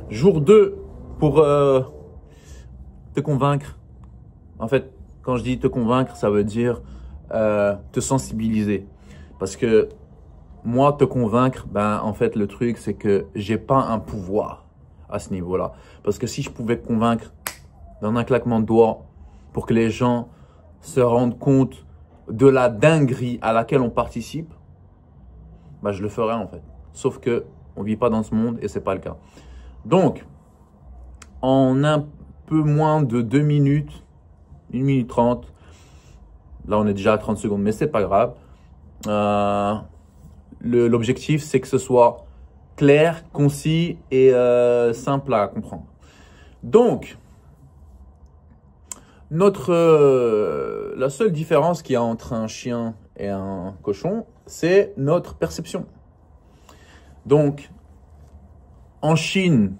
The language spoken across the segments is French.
Jour 2 pour te convaincre. En fait, quand je dis te convaincre, ça veut dire te sensibiliser. Parce que moi, te convaincre, ben, en fait, le truc, c'est que j'ai pas un pouvoir à ce niveau-là. Parce que si je pouvais convaincre dans un claquement de doigts pour que les gens se rendent compte de la dinguerie à laquelle on participe, ben, je le ferais en fait. Sauf que on vit pas dans ce monde et c'est pas le cas. Donc, en un peu moins de 2 minutes, 1 minute 30, là on est déjà à 30 secondes, mais c'est pas grave. L'objectif, c'est que ce soit clair, concis et simple à comprendre. Donc, la seule différence qu'il y a entre un chien et un cochon, c'est notre perception. Donc, en Chine,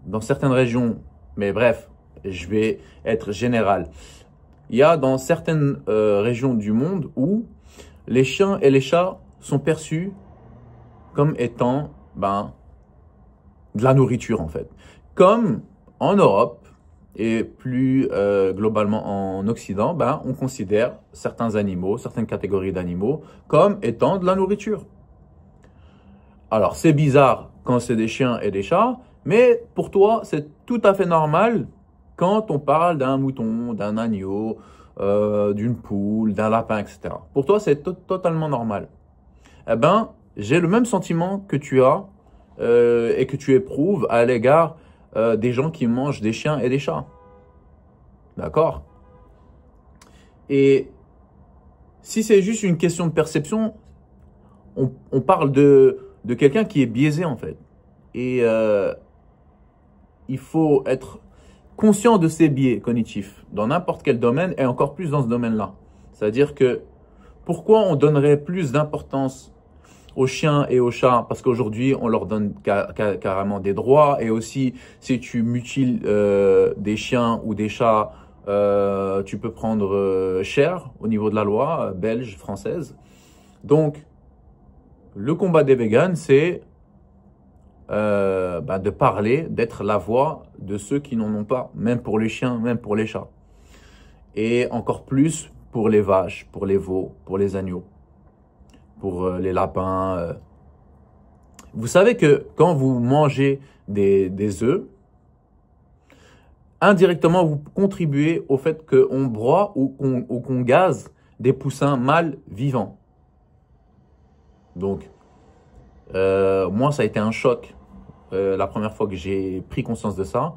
dans certaines régions, mais bref, je vais être général, il y a dans certaines régions du monde où les chiens et les chats sont perçus comme étant de la nourriture en fait. Comme en Europe et plus globalement en Occident, on considère certains animaux, certaines catégories d'animaux comme étant de la nourriture. Alors c'est bizarre quand c'est des chiens et des chats, mais pour toi c'est tout à fait normal quand on parle d'un mouton, d'un agneau, d'une poule, d'un lapin, etc. Pour toi, c'est totalement normal. Eh ben, j'ai le même sentiment que tu as et que tu éprouves à l'égard des gens qui mangent des chiens et des chats. D'accord? Et si c'est juste une question de perception, on parle de quelqu'un qui est biaisé en fait. Et il faut être conscient de ses biais cognitifs dans n'importe quel domaine et encore plus dans ce domaine-là. C'est-à-dire que pourquoi on donnerait plus d'importance aux chiens et aux chats? Parce qu'aujourd'hui, on leur donne carrément des droits et aussi si tu mutiles des chiens ou des chats, tu peux prendre cher au niveau de la loi belge, française. Donc, le combat des véganes, c'est de parler, d'être la voix de ceux qui n'en ont pas, même pour les chiens, même pour les chats. Et encore plus pour les vaches, pour les veaux, pour les agneaux, pour les lapins. Vous savez que quand vous mangez des œufs, indirectement, vous contribuez au fait qu'on broie ou qu'on gaze des poussins mâles vivants. Donc, moi, ça a été un choc la première fois que j'ai pris conscience de ça.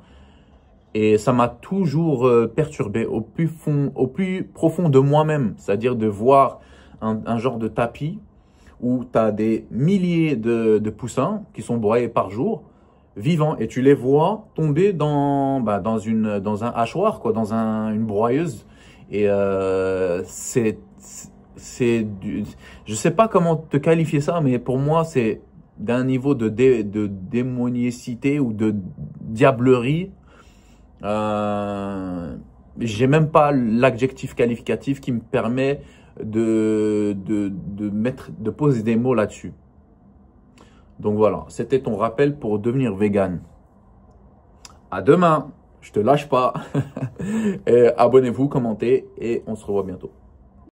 Et ça m'a toujours perturbé au plus profond de moi-même. C'est-à-dire de voir un genre de tapis où tu as des milliers de poussins qui sont broyés par jour, vivants. Et tu les vois tomber dans un hachoir, quoi, dans une broyeuse. Et je sais pas comment te qualifier ça, mais pour moi, c'est d'un niveau de démoniacité ou de diablerie. J'ai même pas l'adjectif qualificatif qui me permet de poser des mots là-dessus. Donc voilà, c'était ton rappel pour devenir vegan. À demain, je te lâche pas. Abonnez-vous, commentez et on se revoit bientôt.